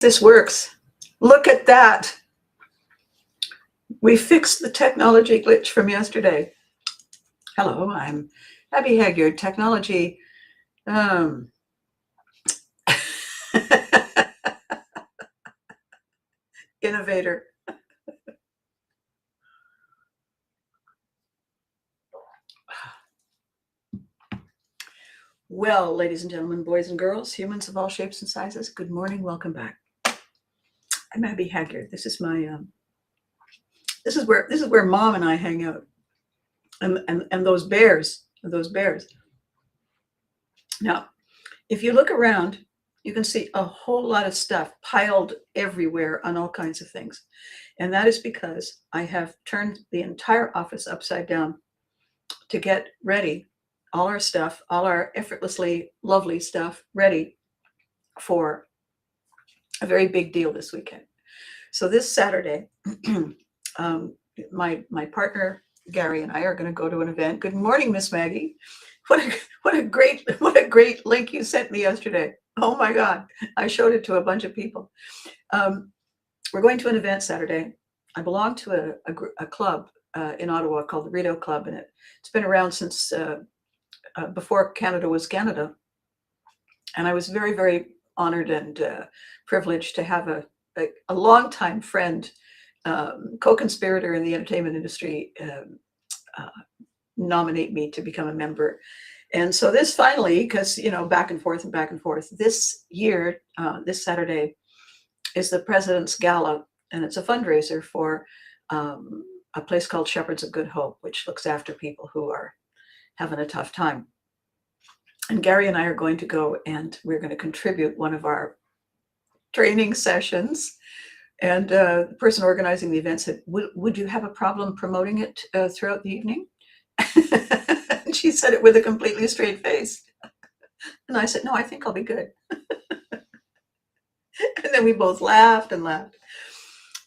This works. Look at that. We fixed the technology glitch from yesterday. Hello, I'm Abby Hagyard, technology innovator. Well, ladies and gentlemen, boys and girls, humans of all shapes and sizes, good morning, welcome back. I'm Abby Hagyard. This is my this is where Mom and I hang out. And those bears. Now, if you look around, you can see a whole lot of stuff piled everywhere on all kinds of things. And that is because I have turned the entire office upside down to get ready, all our stuff, all our effortlessly lovely stuff ready for a very big deal this weekend. So this Saturday, my partner, Gary, and I are going to go to an event. Good morning, Miss Maggie. What a great link you sent me yesterday. Oh my God, I showed it to a bunch of people. We're going to an event Saturday. I belong to a club in Ottawa called the Rideau Club, and it's been around since before Canada was Canada. And I was very, very honored and privileged to have a longtime friend, co-conspirator in the entertainment industry, nominate me to become a member. And so this finally, because, back and forth, this year, this Saturday is the President's Gala, and it's a fundraiser for a place called Shepherds of Good Hope, which looks after people who are having a tough time. And Gary and I are going to go, and we're going to contribute one of our training sessions. And the person organizing the event said, would you have a problem promoting it throughout the evening? And she said it with a completely straight face. And I said, no, I think I'll be good. And then we both laughed and laughed.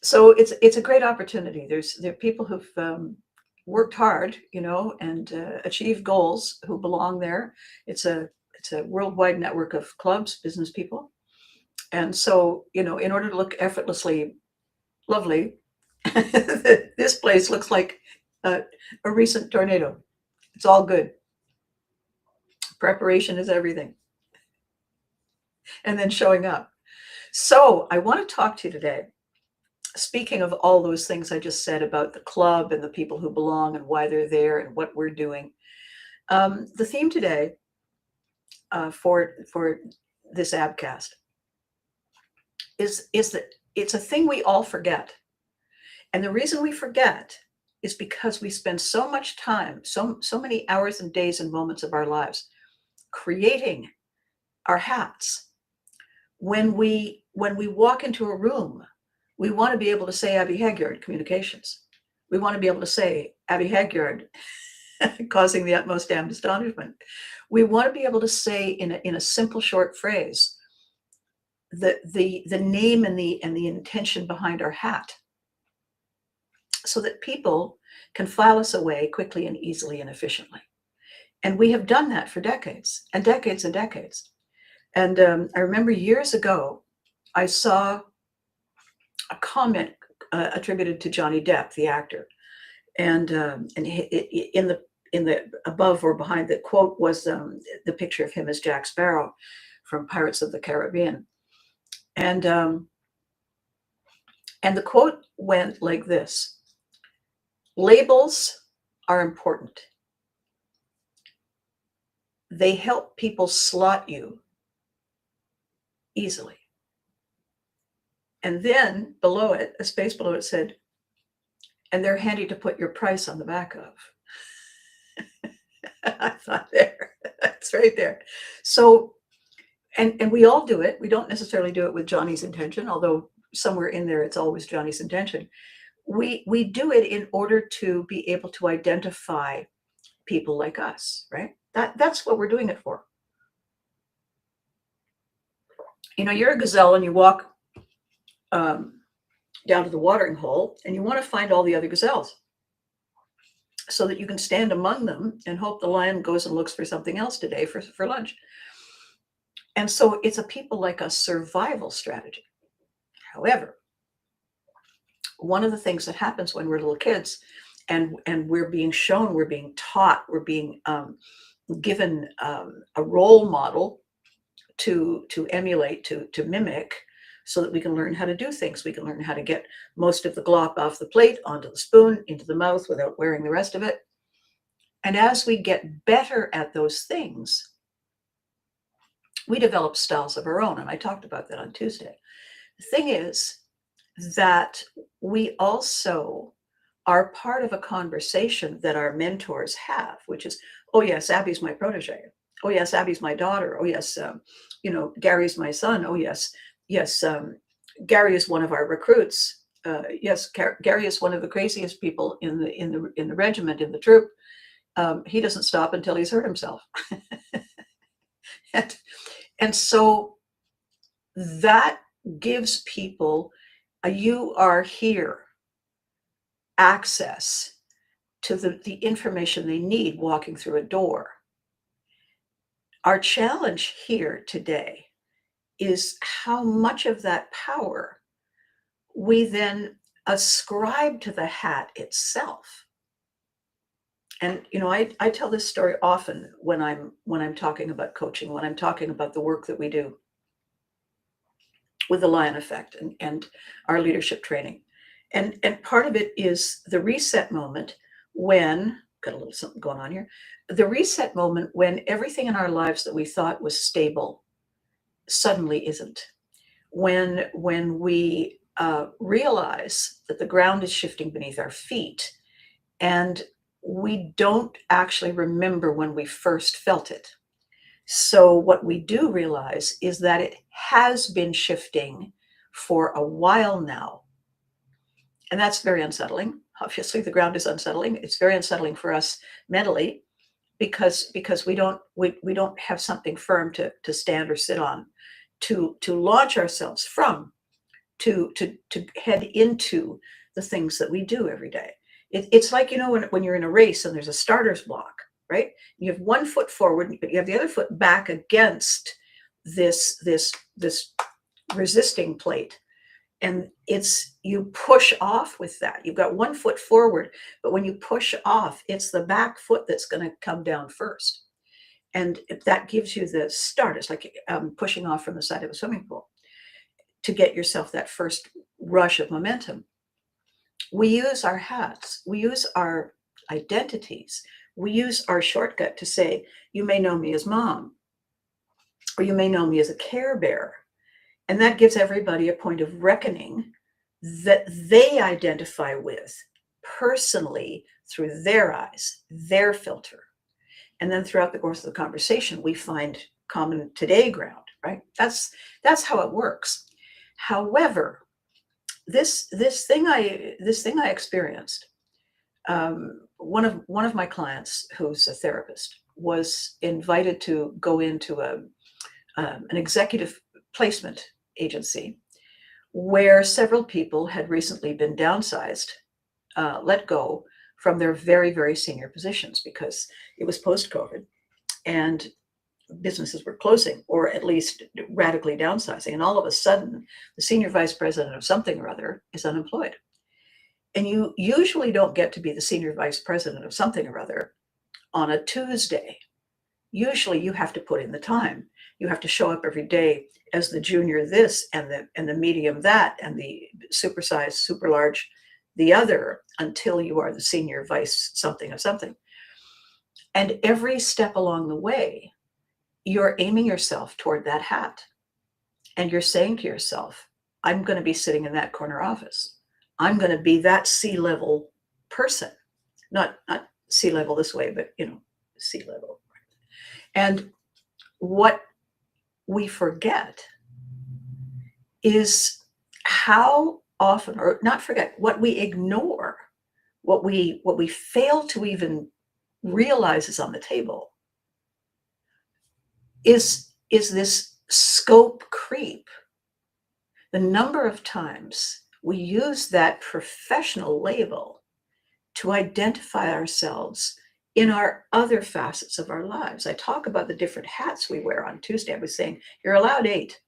So it's a great opportunity. There are people who've worked hard, and achieved goals who belong there. It's a worldwide network of clubs, business people. And so, in order to look effortlessly lovely, this place looks like a recent tornado. It's all good. Preparation is everything. And then showing up. So I want to talk to you today, speaking of all those things I just said about the club and the people who belong and why they're there and what we're doing. The theme today for this ABCAST is that it's a thing we all forget. And the reason we forget is because we spend so much time, so many hours and days and moments of our lives creating our hats. When we walk into a room, we want to be able to say Abby Hagyard, communications. We want to be able to say Abby Hagyard, causing the utmost damned astonishment. We want to be able to say in a simple short phrase the name and the intention behind our hat, so that people can file us away quickly and easily and efficiently. And we have done that for decades and decades and decades. And I remember years ago, I saw a comment attributed to Johnny Depp, the actor, and in the above or behind the quote was the picture of him as Jack Sparrow from Pirates of the Caribbean, and the quote went like this: "Labels are important. They help people slot you easily." And then below it, a space below it said, "And they're handy to put your price on the back of." I thought, that's right there. So, and we all do it. We don't necessarily do it with Johnny's intention, although somewhere in there it's always Johnny's intention. We do it in order to be able to identify people like us, right? That's what we're doing it for. You're a gazelle and you walk down to the watering hole, and you want to find all the other gazelles so that you can stand among them and hope the lion goes and looks for something else today for lunch. And so it's a people like us survival strategy. However, one of the things that happens when we're little kids and we're being shown, we're being taught, we're being given a role model to emulate, to mimic, so that we can learn how to do things. We can learn how to get most of the glop off the plate onto the spoon, into the mouth without wearing the rest of it. And as we get better at those things, we develop styles of our own. And I talked about that on Tuesday. The thing is that we also are part of a conversation that our mentors have, which is, oh yes, Abby's my protege. Oh yes, Abby's my daughter. Oh yes, Gary's my son. Oh yes, Gary is one of our recruits. Yes, Gary is one of the craziest people in the regiment, in the troop. He doesn't stop until he's hurt himself. and so that gives people a "you are here" access to the information they need walking through a door. Our challenge here today is how much of that power we then ascribe to the hat itself. And I tell this story often when I'm talking about coaching, when I'm talking about the work that we do with the Lion Effect and our leadership training. And part of it is the reset moment when, got a little something going on here, the reset moment when everything in our lives that we thought was stable suddenly isn't. When we realize that the ground is shifting beneath our feet, and we don't actually remember when we first felt it. So what we do realize is that it has been shifting for a while now. And that's very unsettling. Obviously, the ground is unsettling. It's very unsettling for us mentally because we don't have something firm to stand or sit on, to launch ourselves from, to head into the things that we do every day. It's like, when you're in a race and there's a starter's block, right? You have one foot forward, but you have the other foot back against this resisting plate. And you push off with that. You've got one foot forward, but when you push off, it's the back foot that's going to come down first. And that gives you the start. It's like pushing off from the side of a swimming pool to get yourself that first rush of momentum. We use our hats. We use our identities. We use our shortcut to say, you may know me as mom, or you may know me as a Care Bear. And that gives everybody a point of reckoning that they identify with personally through their eyes, their filter. And then throughout the course of the conversation, we find common today ground, right? That's how it works. However, this thing I experienced, one of my clients, who's a therapist, was invited to go into an executive placement agency where several people had recently been downsized, let go from their very, very senior positions because it was post-COVID and businesses were closing, or at least radically downsizing. And all of a sudden, the senior vice president of something or other is unemployed. And you usually don't get to be the senior vice president of something or other on a Tuesday. Usually you have to put in the time. You have to show up every day as the junior this and the medium that and the supersized, super large the other until you are the senior vice something of something. And every step along the way, you're aiming yourself toward that hat. And you're saying to yourself, I'm going to be sitting in that corner office. I'm going to be that C-level person. Not C-level this way, but C-level. And what we forget is how often, or not forget, what we ignore, what we fail to even realize is on the table is this scope creep. The number of times we use that professional label to identify ourselves in our other facets of our lives. I talk about the different hats we wear on Tuesday. I was saying, you're allowed 8.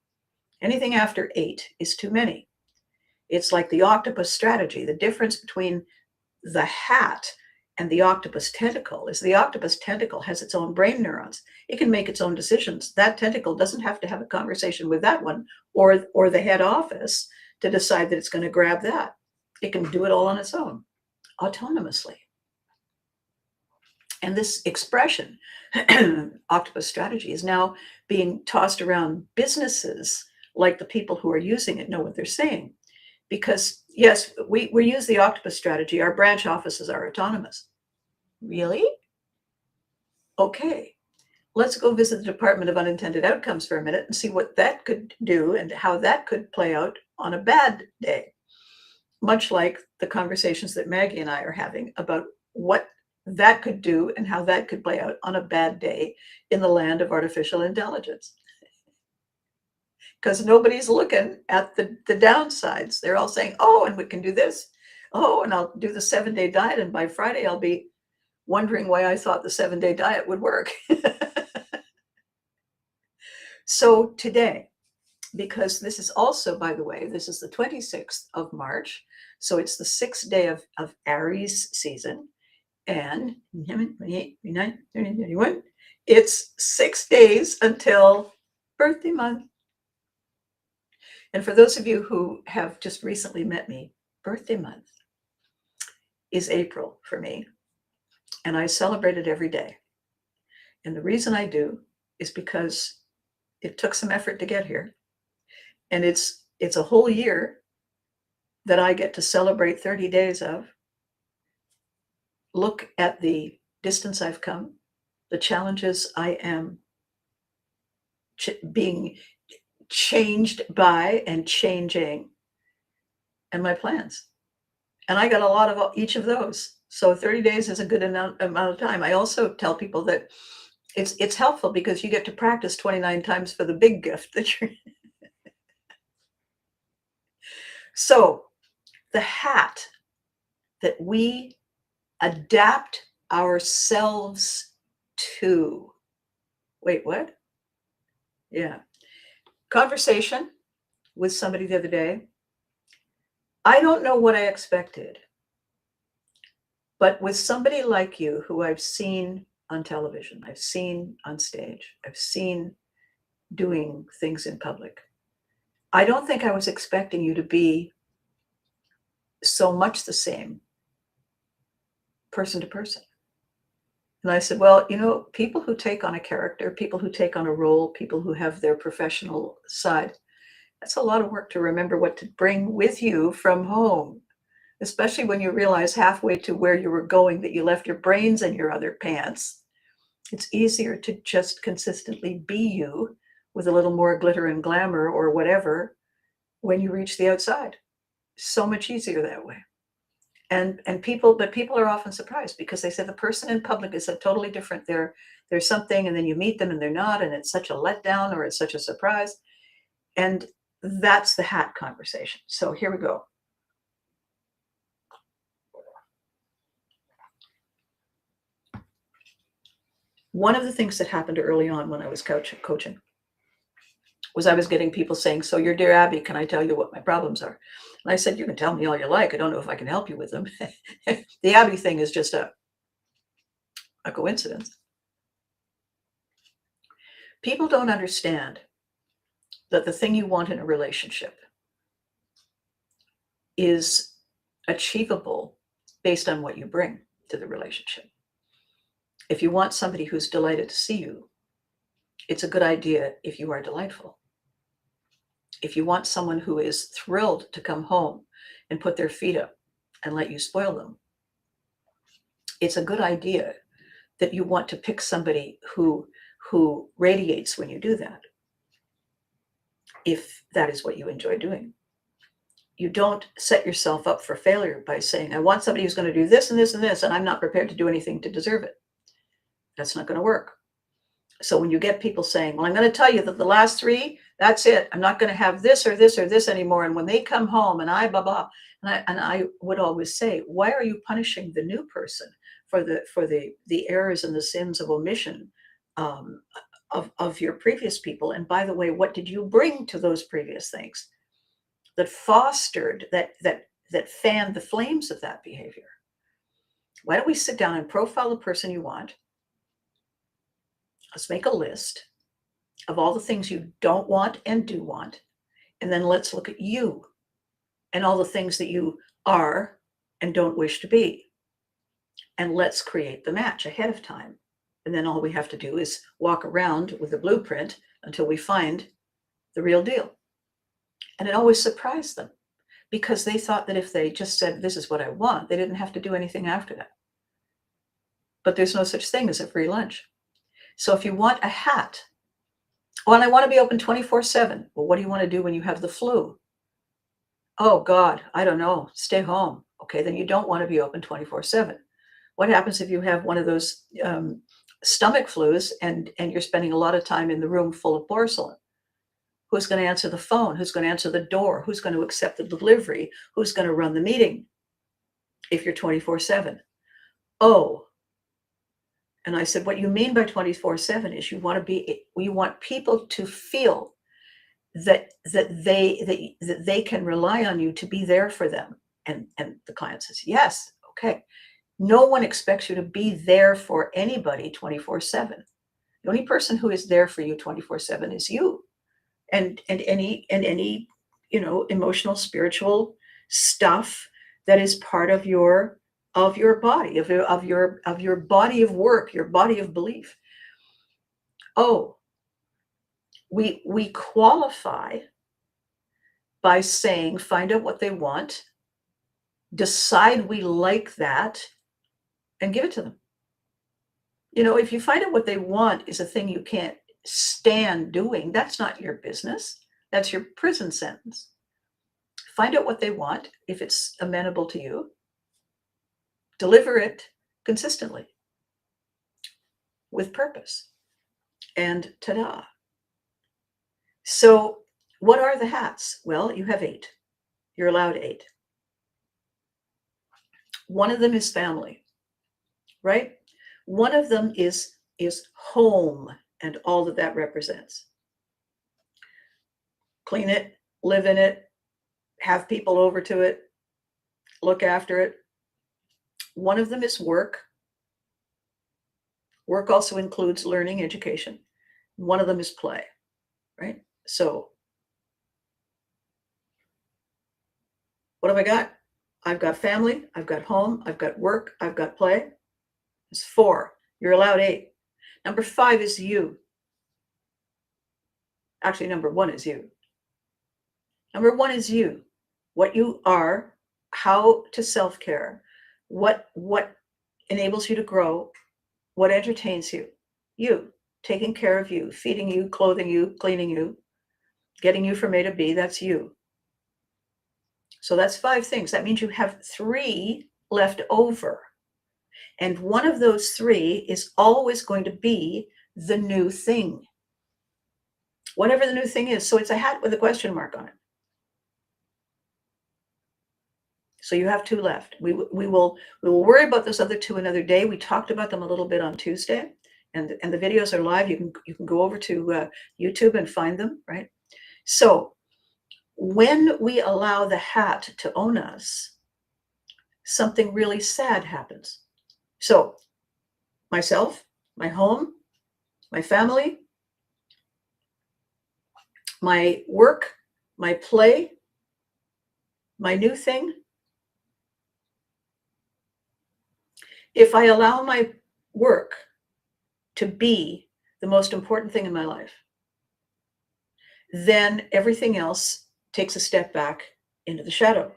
Anything after 8 is too many. It's like the octopus strategy. The difference between the hat and the octopus tentacle is the octopus tentacle has its own brain neurons. It can make its own decisions. That tentacle doesn't have to have a conversation with that one or the head office to decide that it's going to grab that. It can do it all on its own, autonomously. And this expression, octopus strategy, is now being tossed around businesses like the people who are using it know what they're saying. Because, yes, we use the octopus strategy. Our branch offices are autonomous. Really? Okay. Let's go visit the Department of Unintended Outcomes for a minute and see what that could do and how that could play out on a bad day. Much like the conversations that Maggie and I are having about what that could do and how that could play out on a bad day in the land of artificial intelligence. Because nobody's looking at the downsides. They're all saying, oh, and we can do this. Oh, and I'll do the 7-day diet. And by Friday, I'll be wondering why I thought the 7-day diet would work. So today, because this is also, by the way, this is the 26th of March. So it's the 6th day of Aries season. And 28, 29, 30, 31. It's 6 days until birthday month. And for those of you who have just recently met me, birthday month is April for me. And I celebrate it every day. And the reason I do is because it took some effort to get here. And it's a whole year that I get to celebrate 30 days of. Look at the distance I've come, the challenges I am being changed by and changing, and my plans. And I got a lot of each of those. So 30 days is a good amount of time. I also tell people that it's helpful because you get to practice 29 times for the big gift that you're. So the hat that we adapt ourselves to. Wait, what? Yeah. Conversation with somebody the other day. I don't know what I expected, but with somebody like you who I've seen on television, I've seen on stage, I've seen doing things in public, I don't think I was expecting you to be so much the same person to person. And I said, well, people who take on a character, people who take on a role, people who have their professional side, that's a lot of work to remember what to bring with you from home, especially when you realize halfway to where you were going that you left your brains in your other pants. It's easier to just consistently be you with a little more glitter and glamour or whatever when you reach the outside. So much easier that way. And people are often surprised because they say the person in public is a totally different. There's something, and then you meet them and they're not, and it's such a letdown or it's such a surprise. And that's the hat conversation. So here we go. One of the things that happened early on when I was coaching was I was getting people saying, so your dear Abby, can I tell you what my problems are? And I said, you can tell me all you like. I don't know if I can help you with them. The Abby thing is just a coincidence. People don't understand that the thing you want in a relationship is achievable based on what you bring to the relationship. If you want somebody who's delighted to see you, it's a good idea if you are delightful. If you want someone who is thrilled to come home and put their feet up and let you spoil them, it's a good idea that you want to pick somebody who radiates when you do that, if that is what you enjoy doing. You don't set yourself up for failure by saying, I want somebody who's going to do this and this and this, and I'm not prepared to do anything to deserve it. That's not going to work. So when you get people saying, well, I'm going to tell you that the last 3, that's it. I'm not going to have this or this or this anymore. And when they come home and I blah, blah, and I would always say, why are you punishing the new person for the errors and the sins of omission of your previous people? And by the way, what did you bring to those previous things? that fostered, that fanned the flames of that behavior. Why don't we sit down and profile the person you want? Let's make a list of all the things you don't want and do want. And then let's look at you and all the things that you are and don't wish to be. And let's create the match ahead of time. And then all we have to do is walk around with the blueprint until we find the real deal. And it always surprised them, because they thought that if they just said, this is what I want, they didn't have to do anything after that. But there's no such thing as a free lunch. So if you want a hat, well, I want to be open 24/7. Well, what do you want to do when you have the flu? Oh God, I don't know. Stay home. Okay, then you don't want to be open 24/7. What happens if you have one of those stomach flus and you're spending a lot of time in the room full of porcelain? Who's going to answer the phone? Who's going to answer the door? Who's going to accept the delivery? Who's going to run the meeting if you're 24/7? Oh, and I said, what you mean by 24/7 is you want people to feel that they can rely on you to be there for them. And the client says, yes, okay. No one expects you to be there for anybody 24/7. The only person who is there for you 24/7 is you. And any emotional, spiritual stuff that is part of your body, of your body of work, your body of belief. Oh, we qualify by saying, find out what they want, decide we like that, and give it to them. If you find out what they want is a thing you can't stand doing, that's not your business. That's your prison sentence. Find out what they want. If it's amenable to you, deliver it consistently with purpose, and ta-da. So what are the hats? Well, you have 8. You're allowed 8. One of them is family, right? One of them is home and all that represents. Clean it, live in it, have people over to it, look after it. One of them is work. Work also includes learning, education. One of them is play, right? So what have I got? I've got family, I've got home, I've got work, I've got play. It's 4. You're allowed 8. Number 5 is you. Actually, number 1 is you. Number 1 is you. What you are, how to self-care, what enables you to grow, what entertains you. You, taking care of you, feeding you, clothing you, cleaning you, getting you from A to B, that's you. So that's 5 things. That means you have 3 left over. And one of those 3 is always going to be the new thing. Whatever the new thing is. So it's a hat with a question mark on it. So you have 2 left. We will worry about those other 2 another day. We talked about them a little bit on Tuesday, and the videos are live. You can go over to YouTube and find them, right? So when we allow the hat to own us, something really sad happens. So myself, my home, my family, my work, my play, my new thing. If I allow my work to be the most important thing in my life, then everything else takes a step back into the shadow.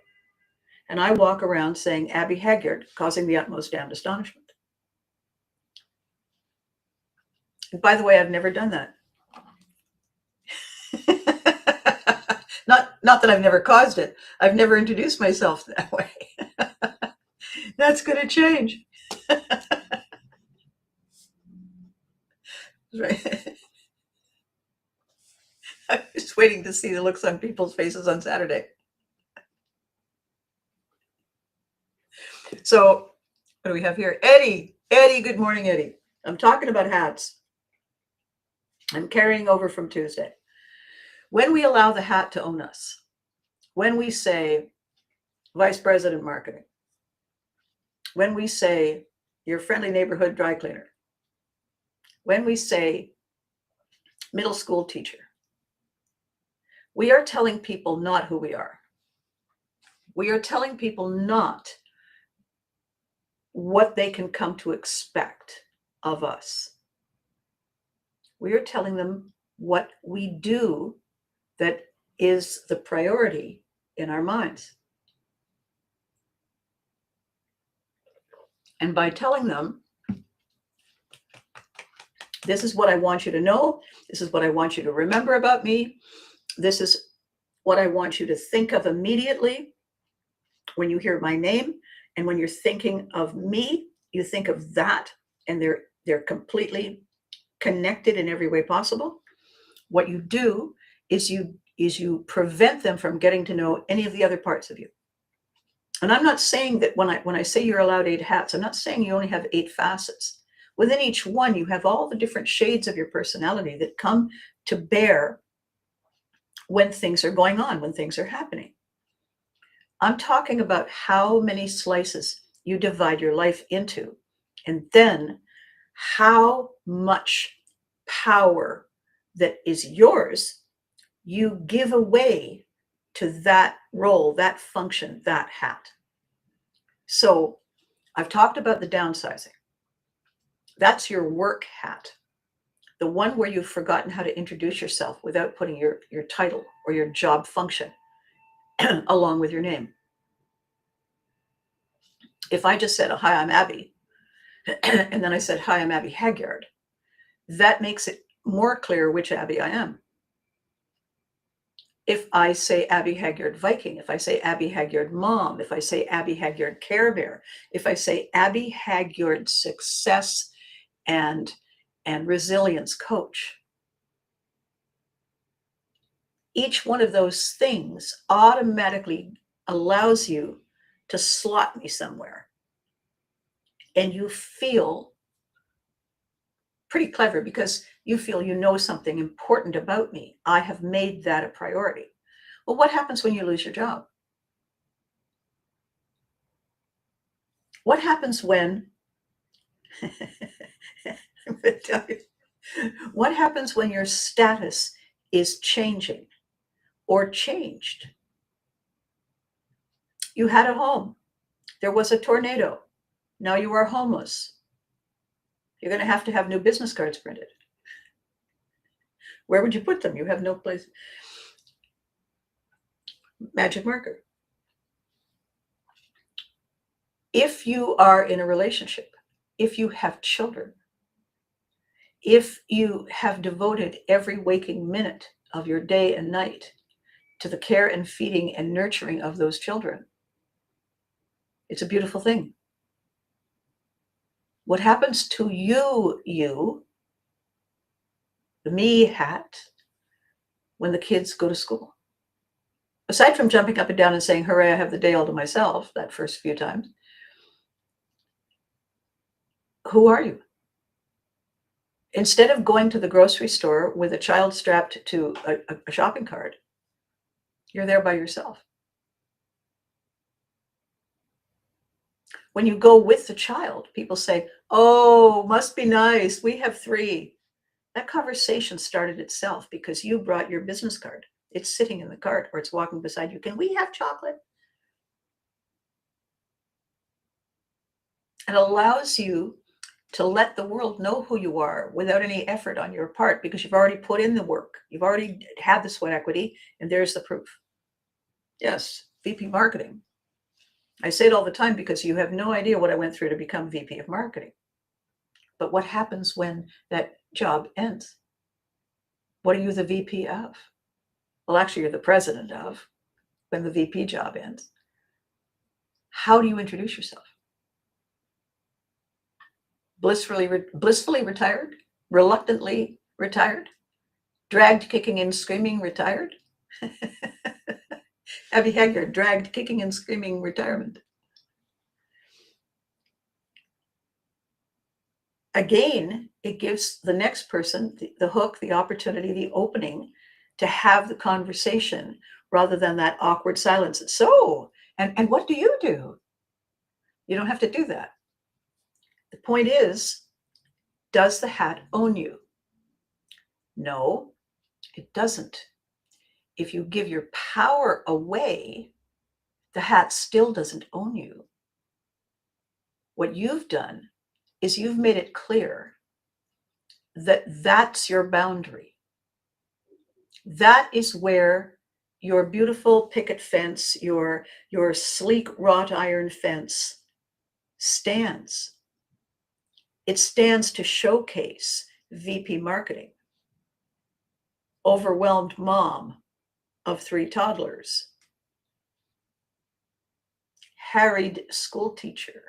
And I walk around saying, Abby Haggard, causing the utmost damned astonishment. And by the way, I've never done that. Not that I've never caused it. I've never introduced myself that way. That's going to change. Right. I'm just waiting to see the looks on people's faces on Saturday. So what do we have here? Eddie, good morning, Eddie. I'm talking about hats. I'm carrying over from Tuesday. When we allow the hat to own us, when we say vice president marketing, when we say your friendly neighborhood dry cleaner, when we say middle school teacher, we are telling people not who we are. We are telling people not what they can come to expect of us. We are telling them what we do that is the priority in our minds. And by telling them, this is what I want you to know, this is what I want you to remember about me, this is what I want you to think of immediately when you hear my name, and when you're thinking of me, you think of that, and they're completely connected in every way possible. What you do is you prevent them from getting to know any of the other parts of you. And I'm not saying that when I say you're allowed 8 hats, I'm not saying you only have 8 facets. Within each one, you have all the different shades of your personality that come to bear when things are going on, when things are happening. I'm talking about how many slices you divide your life into, and then how much power that is yours you give away to that role, that function, that hat. So I've talked about the downsizing. That's your work hat, the one where you've forgotten how to introduce yourself without putting your title or your job function along with your name. If I just said, hi, I'm Abby, and then I said, hi, I'm Abby Hagyard, that makes it more clear which Abby I am. If I say Abby Hagyard Viking, if I say Abby Hagyard Mom, if I say Abby Hagyard Care Bear, if I say Abby Hagyard Success and Resilience Coach, each one of those things automatically allows you to slot me somewhere. And you feel pretty clever because you feel you know something important about me. I have made that a priority. Well, what happens when you lose your job? What happens when, what happens when your status is changing or changed? You had a home. There was a tornado. Now you are homeless. You're going to have new business cards printed. Where would you put them? You have no place. Magic marker. If you are in a relationship, if you have children, if you have devoted every waking minute of your day and night to the care and feeding and nurturing of those children, it's a beautiful thing. What happens to you, the me hat, when the kids go to school? Aside from jumping up and down and saying, hooray, I have the day all to myself, that first few times, who are you? Instead of going to the grocery store with a child strapped to a shopping cart, you're there by yourself. When you go with the child, people say, oh, must be nice. We have 3. That conversation started itself because you brought your business card. It's sitting in the cart or it's walking beside you. Can we have chocolate? It allows you to let the world know who you are without any effort on your part because you've already put in the work. You've already had the sweat equity, and there's the proof. Yes, VP marketing. I say it all the time because you have no idea what I went through to become VP of marketing. But what happens when that job ends? What are you the VP of? Well, actually, you're the president of when the VP job ends. How do you introduce yourself? Blissfully retired? Reluctantly retired? Dragged, kicking and screaming, retired? Abby Hagyard, dragged, kicking and screaming, retirement. Again, it gives the next person the hook, the opportunity, the opening to have the conversation rather than that awkward silence. So, and what do you do? You don't have to do that. The point is, does the hat own you? No, it doesn't. If you give your power away, the hat still doesn't own you. What you've done is you've made it clear that that's your boundary. That is where your beautiful picket fence, your sleek wrought iron fence stands. It stands to showcase VP marketing, overwhelmed mom of 3 toddlers, harried school teacher.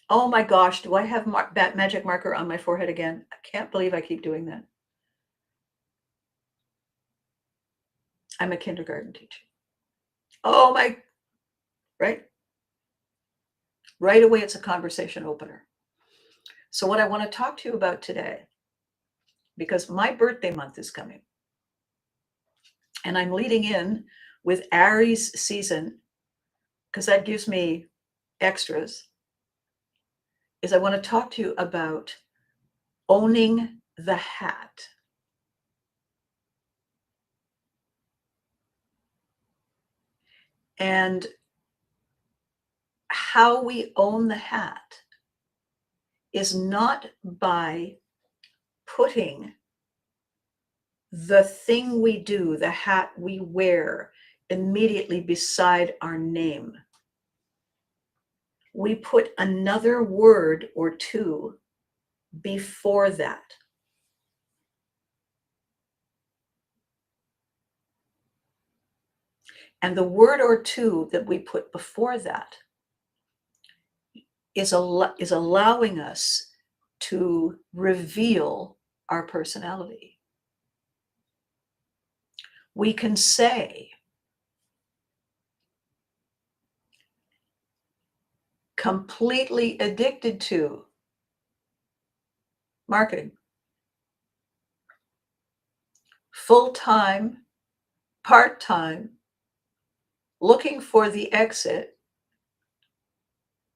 Oh my gosh, do I have that magic marker on my forehead again? I can't believe I keep doing that. I'm a kindergarten teacher. Oh my, right? Right away, it's a conversation opener. So what I want to talk to you about today, because my birthday month is coming, and I'm leading in with Aries season, because that gives me extras, is I want to talk to you about owning the hat. And how we own the hat is not by putting the thing we do, the hat we wear, immediately beside our name. We put another word or two before that. And the word or two that we put before that is allowing us to reveal our personality. We can say, completely addicted to marketing, full-time, part-time, looking for the exit,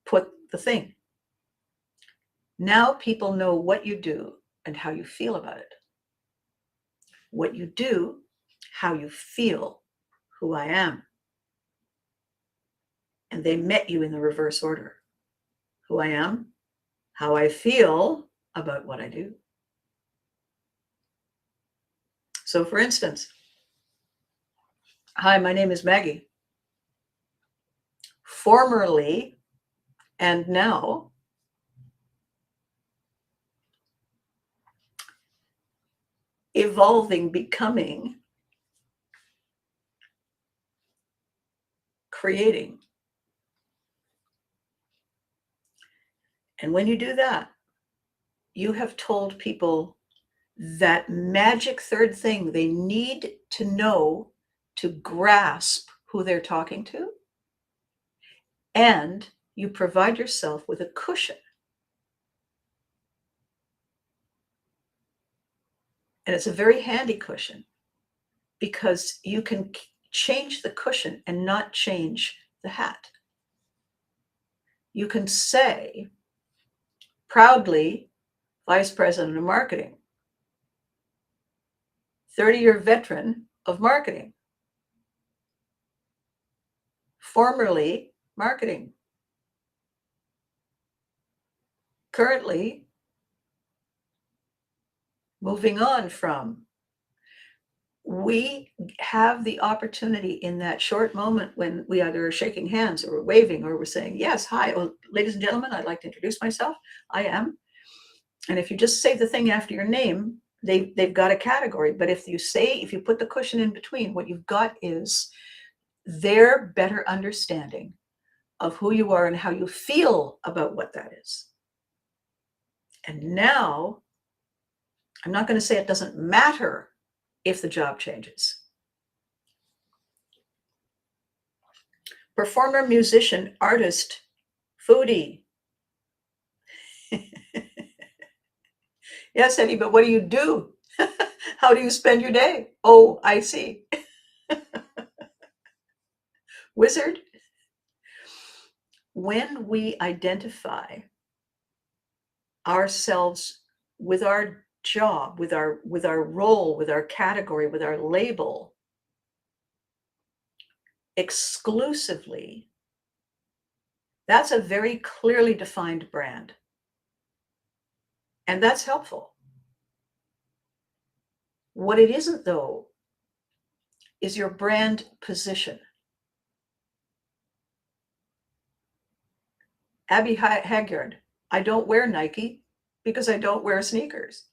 put the thing. Now people know what you do and how you feel about it. What you do, how you feel, who I am. And they met you in the reverse order. Who I am, how I feel about what I do. So for instance, hi, my name is Maggie. Formerly and now, evolving, becoming, creating. And when you do that, you have told people that magic third thing they need to know to grasp who they're talking to. And you provide yourself with a cushion. And it's a very handy cushion because you can change the cushion and not change the hat. You can say, proudly, Vice President of Marketing, 30-year veteran of marketing, formerly marketing, currently moving on from. We have the opportunity in that short moment when we either are shaking hands or we're waving or we're saying, yes, hi, well, ladies and gentlemen, I'd like to introduce myself. I am. And if you just say the thing after your name, they've got a category. But if you put the cushion in between, what you've got is their better understanding of who you are and how you feel about what that is. And now, I'm not going to say it doesn't matter if the job changes. Performer, musician, artist, foodie. Yes, Eddie, but what do you do? How do you spend your day? Oh, I see. Wizard, when we identify ourselves with our job, with our role, with our category, with our label exclusively, that's a very clearly defined brand. And that's helpful. What it isn't, though, is your brand position. Abby Hagyard, I don't wear Nike because I don't wear sneakers.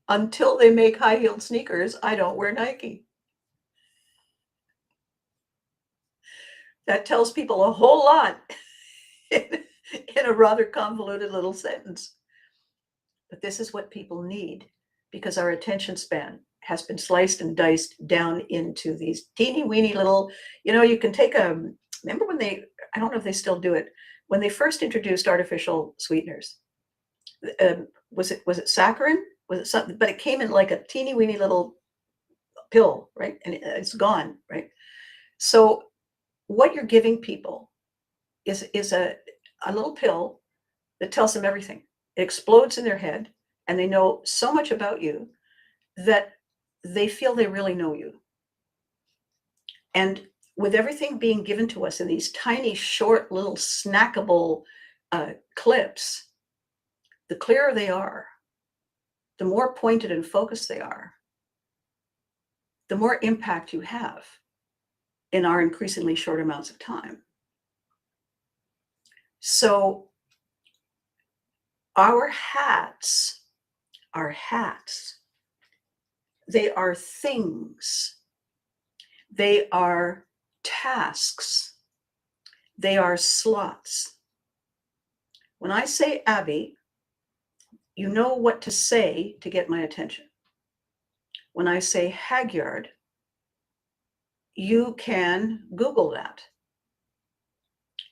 Until they make high-heeled sneakers, I don't wear Nike. That tells people a whole lot in a rather convoluted little sentence. But this is what people need because our attention span has been sliced and diced down into these teeny weeny little, you can take remember when I don't know if they still do it, when they first introduced artificial sweeteners, was it saccharin? Was it something? But it came in like a teeny weeny little pill, right? And it's gone, right? So what you're giving people is a little pill that tells them everything. It explodes in their head, and they know so much about you that they feel they really know you. And with everything being given to us in these tiny, short, little snackable clips, the clearer they are, the more pointed and focused they are, the more impact you have in our increasingly short amounts of time. So our hats, they are things, they are tasks, they are slots. When I say Abby, you know what to say to get my attention. When I say Hagyard, you can Google that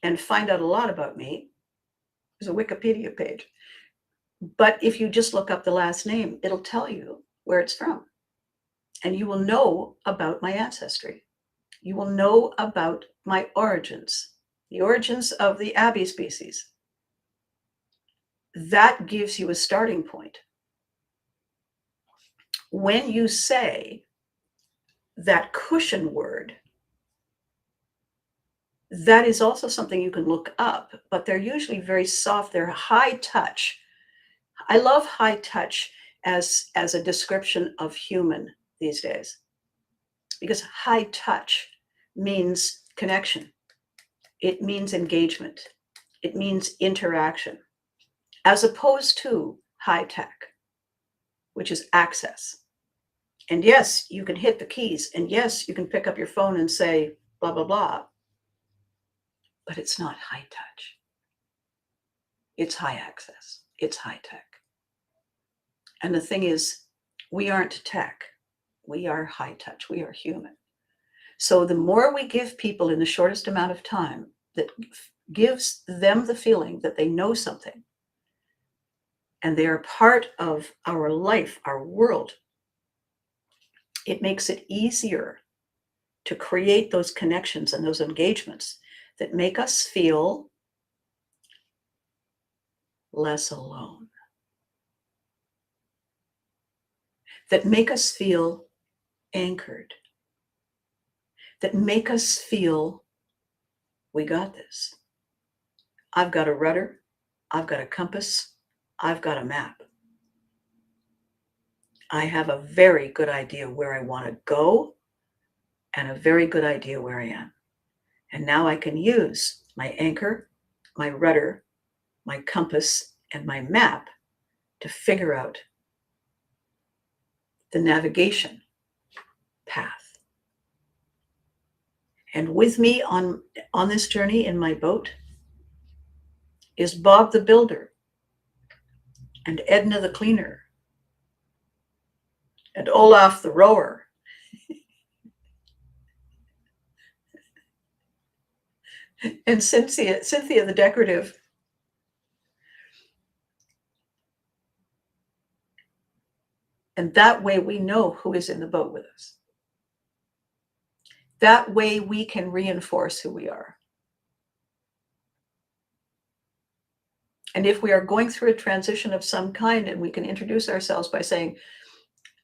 and find out a lot about me. There's a Wikipedia page. But if you just look up the last name, it'll tell you where it's from. And you will know about my ancestry. You will know about my origins, the origins of the Abby species. That gives you a starting point. When you say that cushion word, that is also something you can look up, but they're usually very soft. They're high touch. I love high touch as a description of human these days, because high touch means connection. It means engagement. It means interaction, as opposed to high tech, which is access. And yes, you can hit the keys, and yes, you can pick up your phone and say blah, blah, blah, but it's not high touch. It's high access. It's high tech. And the thing is, we aren't tech. We are high touch. We are human. So the more we give people in the shortest amount of time that gives them the feeling that they know something and they are part of our life, our world, it makes it easier to create those connections and those engagements that make us feel less alone, that make us feel anchored, that make us feel we got this. I've got a rudder, I've got a compass, I've got a map. I have a very good idea where I want to go and a very good idea where I am. And now I can use my anchor, my rudder, my compass, and my map to figure out the navigation path. And with me on this journey in my boat is Bob the Builder and Edna the Cleaner and Olaf the Rower and Cynthia the Decorative. And that way we know who is in the boat with us. That way we can reinforce who we are. And if we are going through a transition of some kind, and we can introduce ourselves by saying,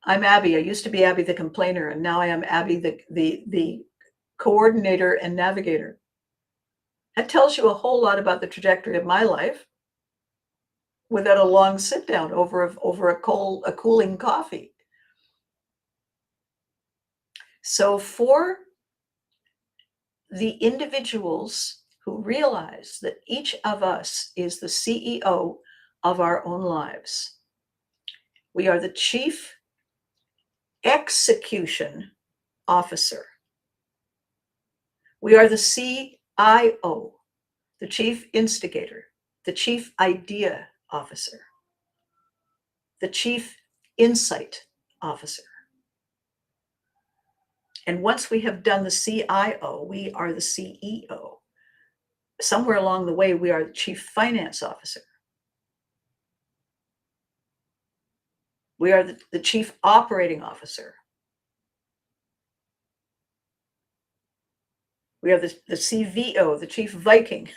I'm Abby. I used to be Abby the complainer, and now I am Abby the coordinator and navigator. That tells you a whole lot about the trajectory of my life without a long sit down over a cooling coffee. So for the individuals who realize that each of us is the CEO of our own lives, we are the chief execution officer. We are the CIO, the chief instigator, the chief idea officer, the chief insight officer. And once we have done the CIO, we are the CEO. Somewhere along the way, we are the chief finance officer. We are the chief operating officer. We are the CVO, the chief Viking.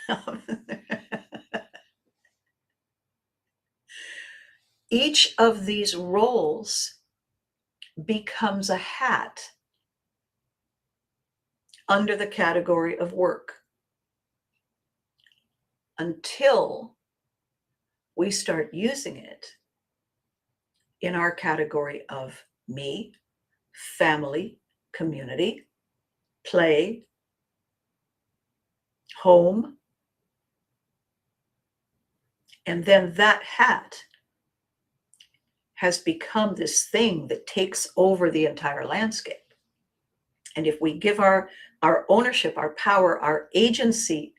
Each of these roles becomes a hat under the category of work until we start using it in our category of me, family, community, play, home. And then that hat has become this thing that takes over the entire landscape. And if we give our ownership, our power, our agency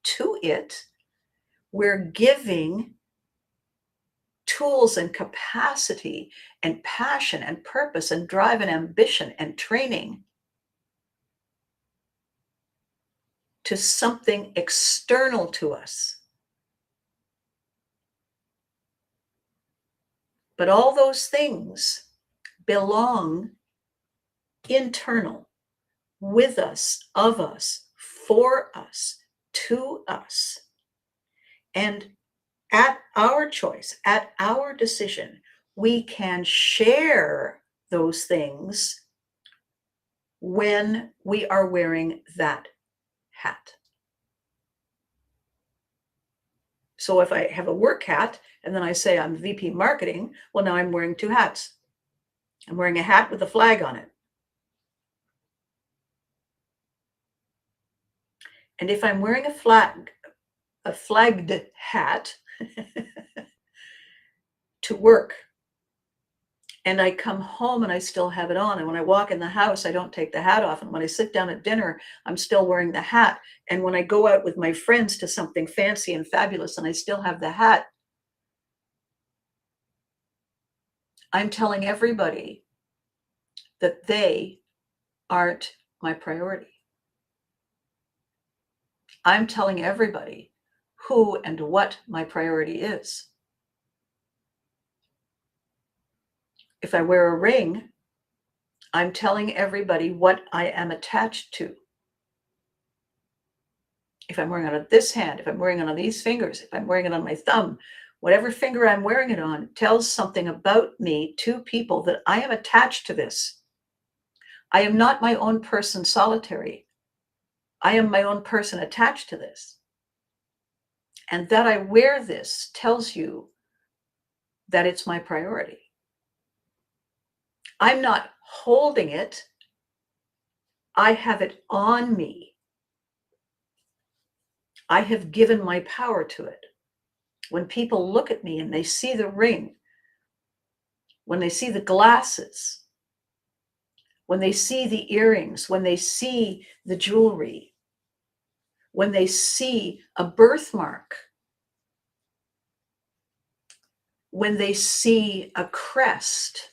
to it, we're giving tools and capacity and passion and purpose and drive and ambition and training to something external to us. But all those things belong internal, with us, of us, for us, to us. And at our choice, at our decision, we can share those things when we are wearing that hat. So if I have a work hat and then I say I'm VP marketing, well, now I'm wearing two hats. I'm wearing a hat with a flag on it. And if I'm wearing a flagged hat to work, and I come home and I still have it on, and when I walk in the house, I don't take the hat off, and when I sit down at dinner, I'm still wearing the hat, and when I go out with my friends to something fancy and fabulous and I still have the hat, I'm telling everybody that they aren't my priority. I'm telling everybody who and what my priority is. If I wear a ring, I'm telling everybody what I am attached to. If I'm wearing it on this hand, if I'm wearing it on these fingers, if I'm wearing it on my thumb, whatever finger I'm wearing it on tells something about me to people that I am attached to this. I am not my own person solitary. I am my own person attached to this. And that I wear this tells you that it's my priority. I'm not holding it. I have it on me. I have given my power to it. When people look at me and they see the ring, when they see the glasses, when they see the earrings, when they see the jewelry, when they see a birthmark, when they see a crest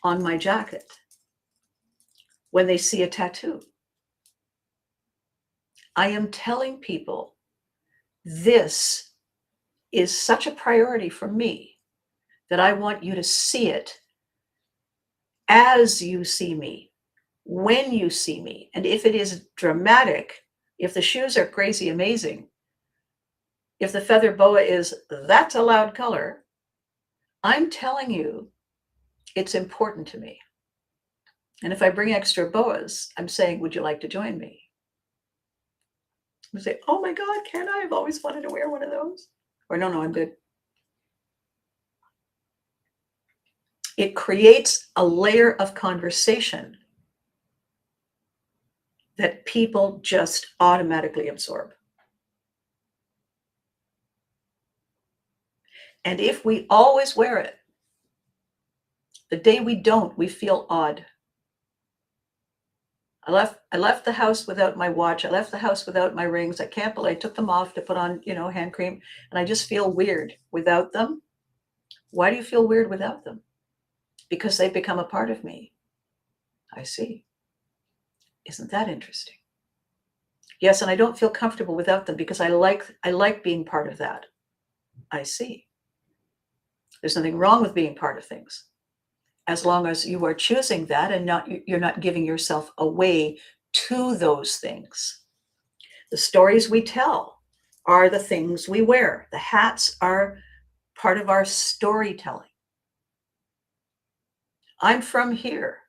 on my jacket, when they see a tattoo, I am telling people this is such a priority for me that I want you to see it as you see me. when you see me. And if it is dramatic, if the shoes are crazy amazing, if the feather boa is that's a loud color, I'm telling you it's important to me. And if I bring extra boas, I'm saying, would you like to join me? You say, oh my God, can I? I've always wanted to wear one of those. Or no, I'm good. It creates a layer of conversation that people just automatically absorb. And if we always wear it, the day we don't, we feel odd. I left the house without my watch. I left the house without my rings. I can't believe I took them off to put on, hand cream, and I just feel weird without them. Why do you feel weird without them? Because they've become a part of me. I see. Isn't that interesting? Yes, and I don't feel comfortable without them because I like being part of that. I see. There's nothing wrong with being part of things, as long as you are choosing that and you're not giving yourself away to those things. The stories we tell are the things we wear. The hats are part of our storytelling. I'm from here.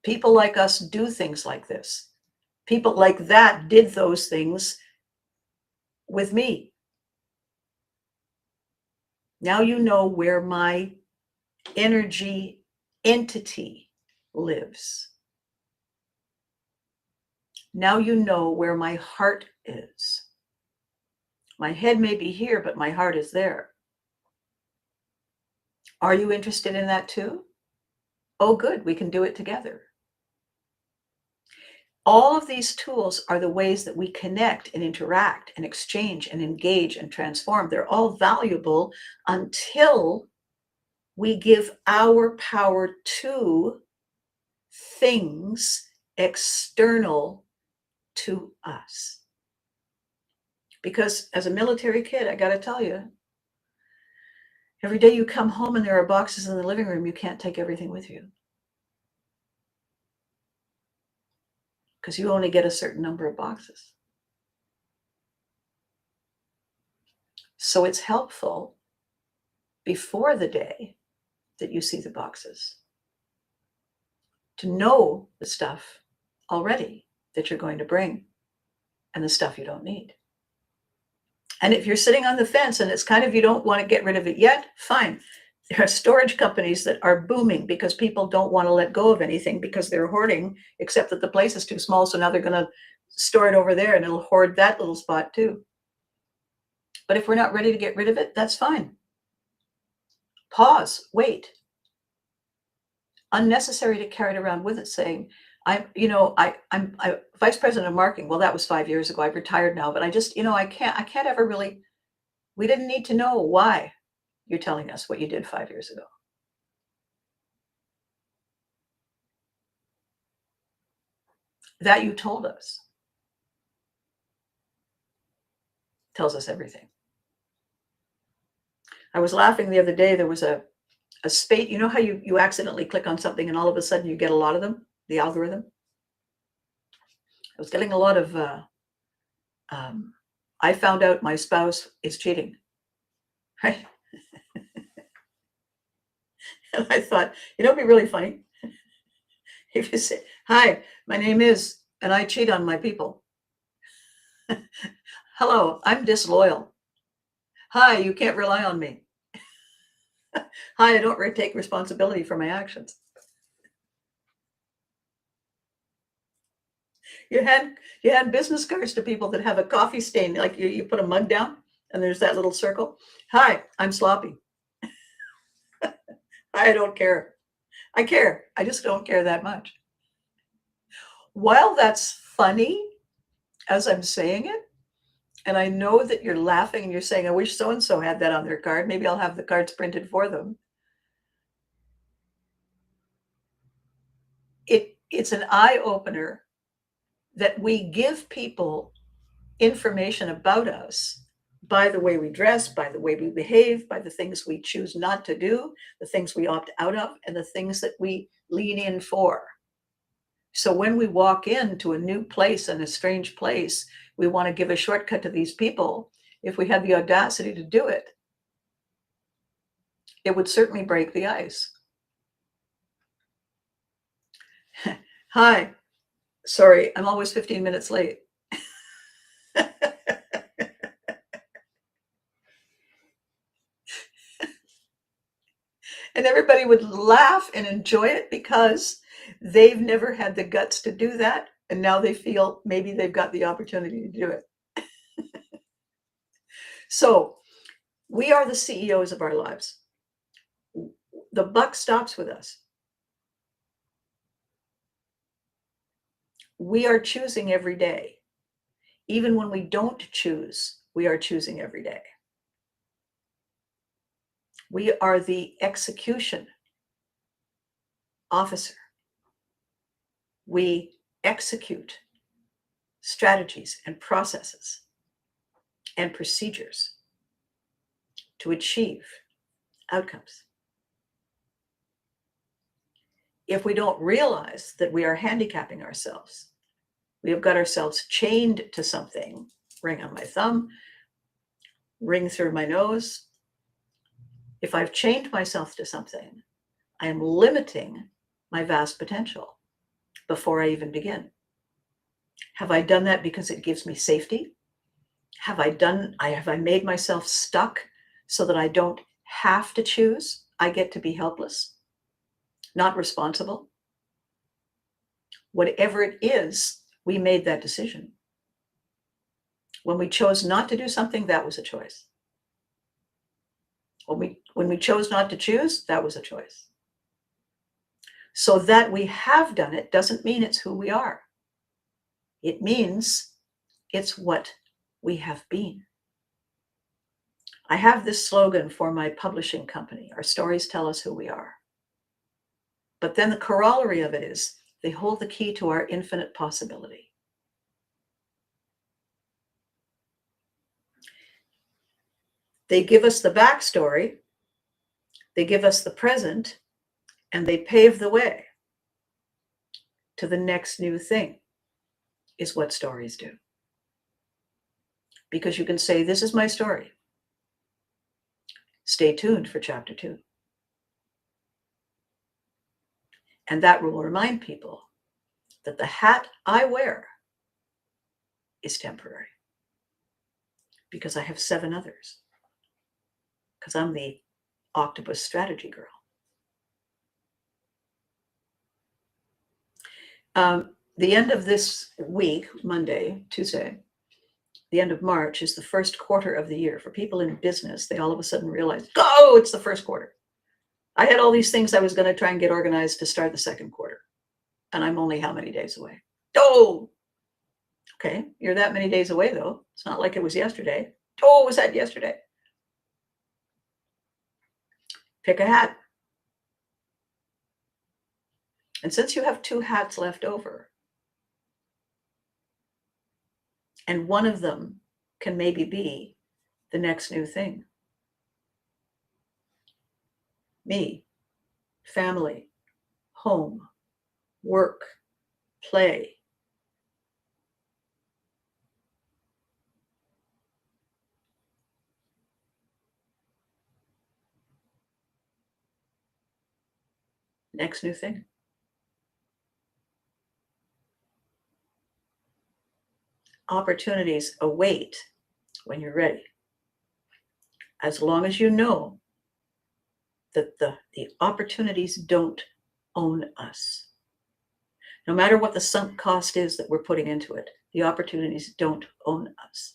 People like us do things like this. People like that did those things with me. Now you know where my energy entity lives. Now you know where my heart is. My head may be here, but my heart is there. Are you interested in that too? Oh, good, we can do it together. All of these tools are the ways that we connect and interact and exchange and engage and transform. They're all valuable until we give our power to things external to us. Because as a military kid, I got to tell you, every day you come home and there are boxes in the living room, you can't take everything with you. Because you only get a certain number of boxes. So it's helpful before the day that you see the boxes to know the stuff already that you're going to bring and the stuff you don't need. And if you're sitting on the fence and it's kind of, you don't want to get rid of it yet, fine. There are storage companies that are booming because people don't want to let go of anything because they're hoarding, except that the place is too small. So now they're going to store it over there and it'll hoard that little spot too. But if we're not ready to get rid of it, that's fine. Pause, wait. Unnecessary to carry it around with it saying, I'm vice president of marketing. Well, that was 5 years ago. I've retired now, but I just, I can't ever really, we didn't need to know why you're telling us what you did 5 years ago. That you told us tells us everything. I was laughing the other day. There was a spate. You know how you accidentally click on something and all of a sudden you get a lot of them, the algorithm? I was getting a lot of, I found out my spouse is cheating, right? And I thought, it'd be really funny if you say, hi, my name is, and I cheat on my people. Hello, I'm disloyal. Hi, you can't rely on me. Hi, I don't take responsibility for my actions. You had business cards to people that have a coffee stain, like you put a mug down and there's that little circle. Hi, I'm sloppy. I don't care. I care. I just don't care that much. While that's funny as I'm saying it, and I know that you're laughing and you're saying, I wish so-and-so had that on their card. Maybe I'll have the cards printed for them. It's an eye-opener that we give people information about us by the way we dress, by the way we behave, by the things we choose not to do, the things we opt out of, and the things that we lean in for. So when we walk into a new place and a strange place, we want to give a shortcut to these people. If we had the audacity to do it, it would certainly break the ice. Hi, sorry, I'm always 15 minutes late. And everybody would laugh and enjoy it because they've never had the guts to do that. And now they feel maybe they've got the opportunity to do it. So we are the CEOs of our lives. The buck stops with us. We are choosing every day. Even when we don't choose, we are choosing every day. We are the execution officer. We execute strategies and processes and procedures to achieve outcomes. If we don't realize that we are handicapping ourselves, we have got ourselves chained to something, ring on my thumb, ring through my nose. If I've chained myself to something, I am limiting my vast potential before I even begin. Have I done that because it gives me safety? Have I made myself stuck so that I don't have to choose? I get to be helpless, not responsible. Whatever it is, we made that decision. When we chose not to do something, that was a choice. When we chose not to choose, that was a choice. So that we have done it doesn't mean it's who we are. It means it's what we have been. I have this slogan for my publishing company: our stories tell us who we are. But then the corollary of it is they hold the key to our infinite possibility. They give us the backstory, they give us the present, and they pave the way to the next new thing, is what stories do. Because you can say, this is my story. Stay tuned for chapter 2. And that will remind people that the hat I wear is temporary, because I have 7 others, because I'm the octopus strategy girl. The end of this week, Monday, Tuesday, the end of March is the first quarter of the year. For people in business, they all of a sudden realize, oh, it's the first quarter. I had all these things I was going to try and get organized to start the second quarter. And I'm only how many days away? Oh, okay. You're that many days away, though. It's not like it was yesterday. Oh, was that yesterday? Pick a hat. And since you have 2 hats left over, and one of them can maybe be the next new thing. Me, family, home, work, play. Next new thing. Opportunities await when you're ready. As long as you know that the opportunities don't own us. No matter what the sunk cost is that we're putting into it, the opportunities don't own us.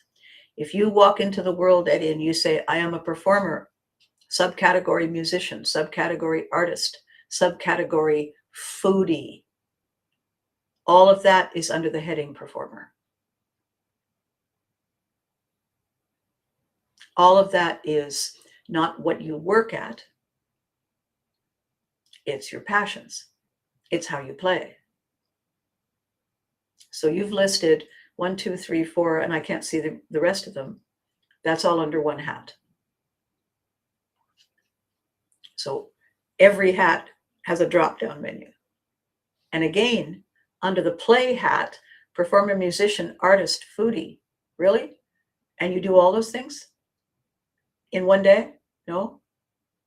If you walk into the world, Eddie, and you say, I am a performer, subcategory musician, subcategory artist, subcategory foodie, all of that is under the heading performer. All of that is not what you work at. It's your passions. It's how you play. So you've listed 1, 2, 3, 4, and I can't see the rest of them. That's all under one hat. So every hat has a drop-down menu. And again, Under the play hat, performer, musician, artist, foodie. Really? And you do all those things in one day? No?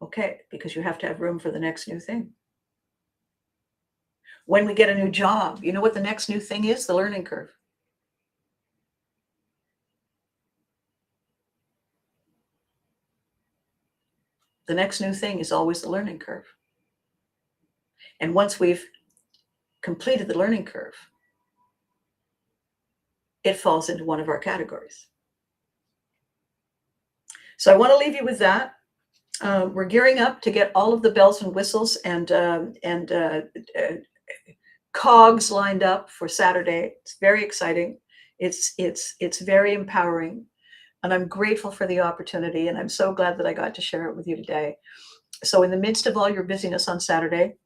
Okay, because you have to have room for the next new thing. When we get a new job, you know what the next new thing is? The learning curve. The next new thing is always the learning curve. And once we've completed the learning curve, it falls into one of our categories. So I want to leave you with that. We're gearing up to get all of the bells and whistles and cogs lined up for Saturday. It's very exciting. It's very empowering, and I'm grateful for the opportunity. And I'm so glad that I got to share it with you today. So in the midst of all your busyness on Saturday,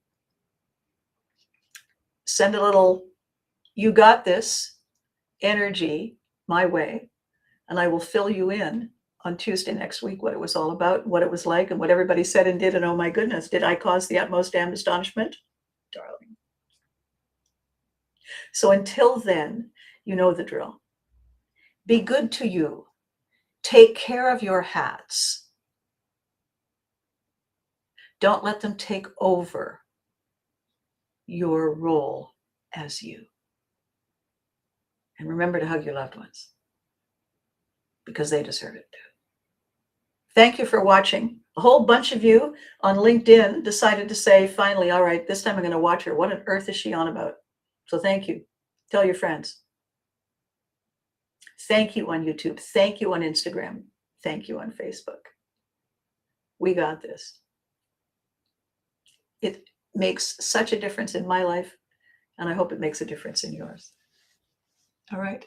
send a little "you got this" energy my way, and I will fill you in on Tuesday next week what it was all about, what it was like, and what everybody said and did. And oh my goodness, did I cause the utmost damned astonishment? Darling. So until then, you know the drill. Be good to you. Take care of your hats. Don't let them take over your role as you. And remember to hug your loved ones, because they deserve it too. Thank you for watching. A whole bunch of you on LinkedIn decided to say, finally, all right, this time I'm going to watch her. What on earth is she on about? So thank you. Tell your friends. Thank you on YouTube. Thank you on Instagram. Thank you on Facebook. We got this. It makes such a difference in my life, and I hope it makes a difference in yours. All right.